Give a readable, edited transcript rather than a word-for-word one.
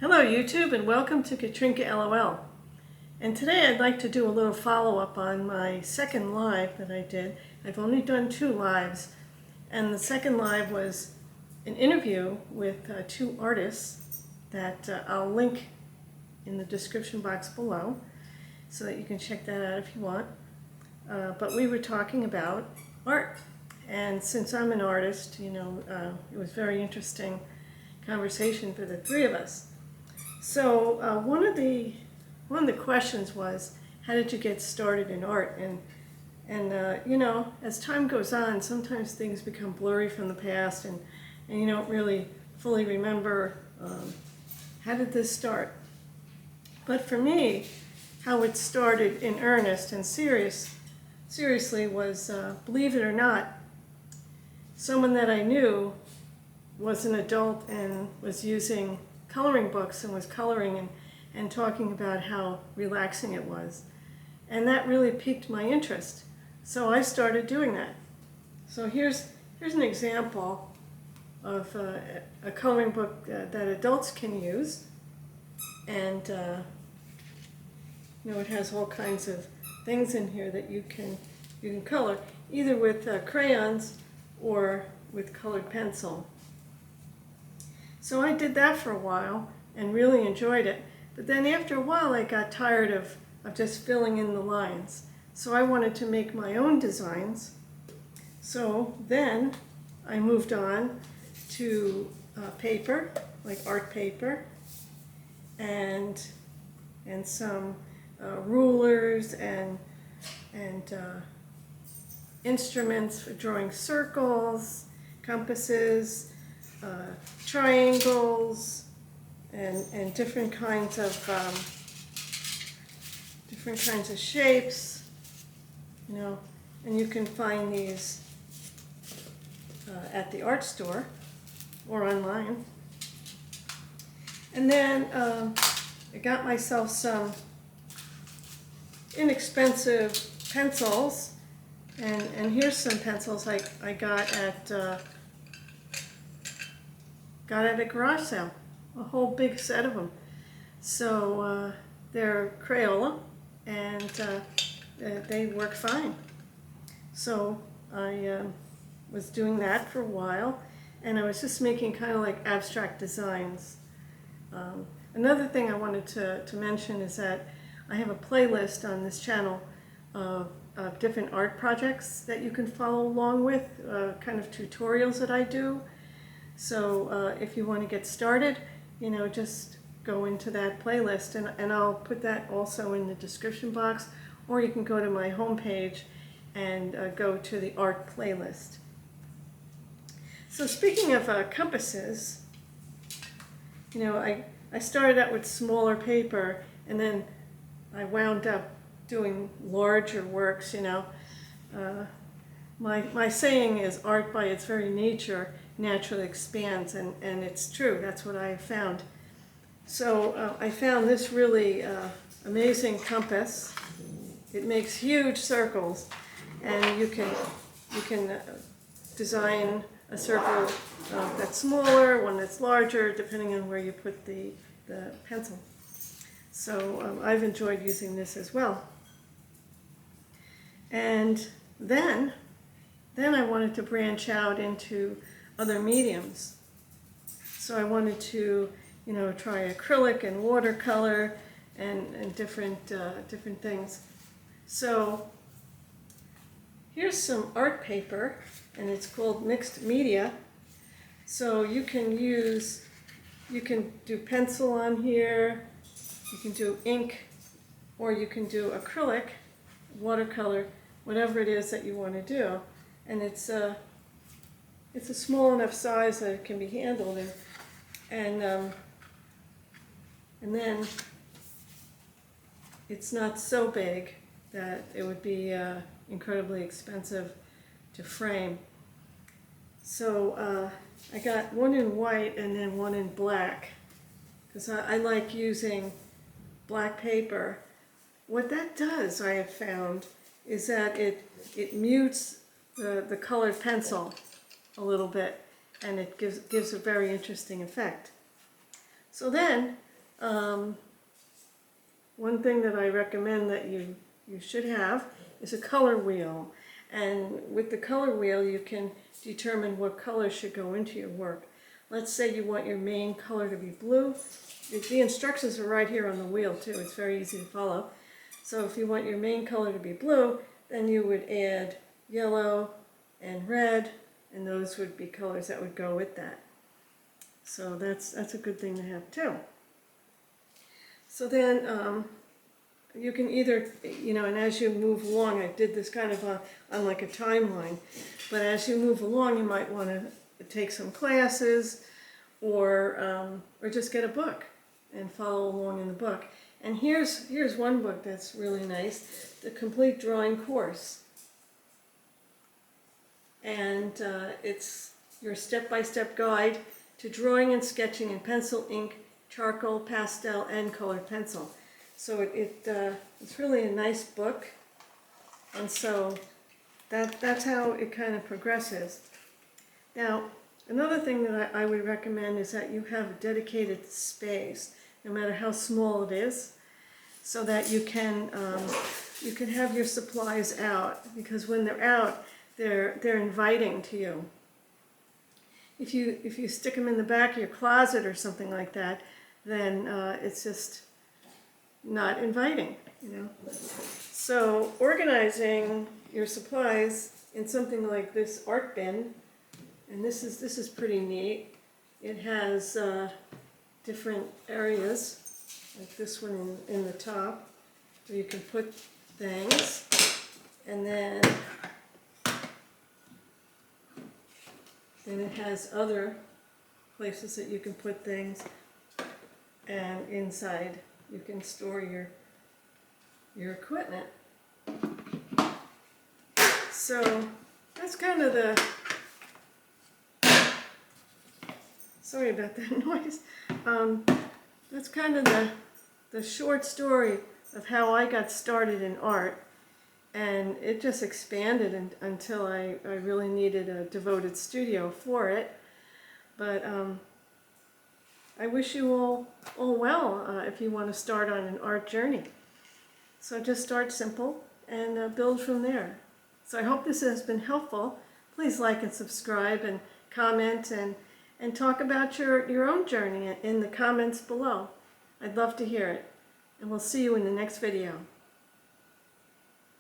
Hello YouTube and welcome to Katrinka LOL. And today I'd like to do a little follow-up on my second live that I did. I've only done 2 lives, and the second live was an interview with 2 artists that I'll link in the description box below so that you can check that out if you want. But we were talking about art, and since I'm an artist, it was very interesting conversation for the 3 of us. So one of the questions was, how did you get started in art? And as time goes on, sometimes things become blurry from the past, and you don't really fully remember how did this start. But for me, how it started in earnest and seriously was, believe it or not, someone that I knew was an adult and was using coloring books and was coloring and talking about how relaxing it was. And that really piqued my interest. So I started doing that. So here's an example of a coloring book that adults can use. And it has all kinds of things in here that you can color, either with crayons or with colored pencil. So I did that for a while and really enjoyed it. But then after a while I got tired of just filling in the lines. So I wanted to make my own designs. So then I moved on to paper, like art paper, and some rulers and instruments for drawing circles, compasses, triangles, and different kinds of shapes, and you can find these at the art store or online. And then I got myself some inexpensive pencils, and here's some pencils I got at a garage sale, a whole big set of them. So they're Crayola, and they work fine. So I was doing that for a while, and I was just making kind of like abstract designs. Another thing I wanted to mention is that I have a playlist on this channel of different art projects that you can follow along with, kind of tutorials that I do. So if you want to get started, just go into that playlist, and I'll put that also in the description box, or you can go to my homepage and go to the art playlist. So speaking of compasses, I started out with smaller paper, and then I wound up doing larger works. My saying is, art by its very nature naturally expands, and it's true. That's what I have found. So I found this really amazing compass. It makes huge circles, and you can design a circle that's smaller, one that's larger, depending on where you put the pencil. So I've enjoyed using this as well. And then I wanted to branch out into other mediums. So I wanted to, try acrylic and watercolor and different things. So here's some art paper, and it's called mixed media. So you can do pencil on here, you can do ink, or you can do acrylic, watercolor, whatever it is that you want to do. And it's a small enough size that it can be handled, and then it's not so big that it would be incredibly expensive to frame. So I got one in white and then one in black, because I like using black paper. What that does, I have found, is that it mutes the colored pencil a little bit, and it gives a very interesting effect. So then one thing that I recommend that you should have is a color wheel. And with the color wheel, you can determine what color should go into your work. Let's say you want your main color to be blue. The instructions are right here on the wheel too. It's very easy to follow. So if you want your main color to be blue, then you would add yellow and red, and those would be colors that would go with that. So that's a good thing to have too. So then you can either, and as you move along, I did this kind of on like a timeline, but as you move along, you might want to take some classes or just get a book and follow along in the book. And here's one book that's really nice, The Complete Drawing Course. And it's your step-by-step guide to drawing and sketching in pencil, ink, charcoal, pastel, and colored pencil. So it's really a nice book, and so that's how it kind of progresses. Now, another thing that I would recommend is that you have a dedicated space, no matter how small it is, so that you can have your supplies out, because when they're out, they're inviting to you. If you stick them in the back of your closet or something like that, then it's just not inviting, So organizing your supplies in something like this art bin, and this is pretty neat. It has different areas, like this one in the top, where you can put things, and then it has other places that you can put things, and inside you can store your equipment. So that's kind of sorry about that noise. That's kind of the short story of how I got started in art, and it just expanded until I really needed a devoted studio for it. But I wish you all well if you want to start on an art journey. So just start simple and build from there. So I hope this has been helpful. Please like and subscribe and comment and talk about your own journey in the comments below. I'd love to hear it. And we'll see you in the next video.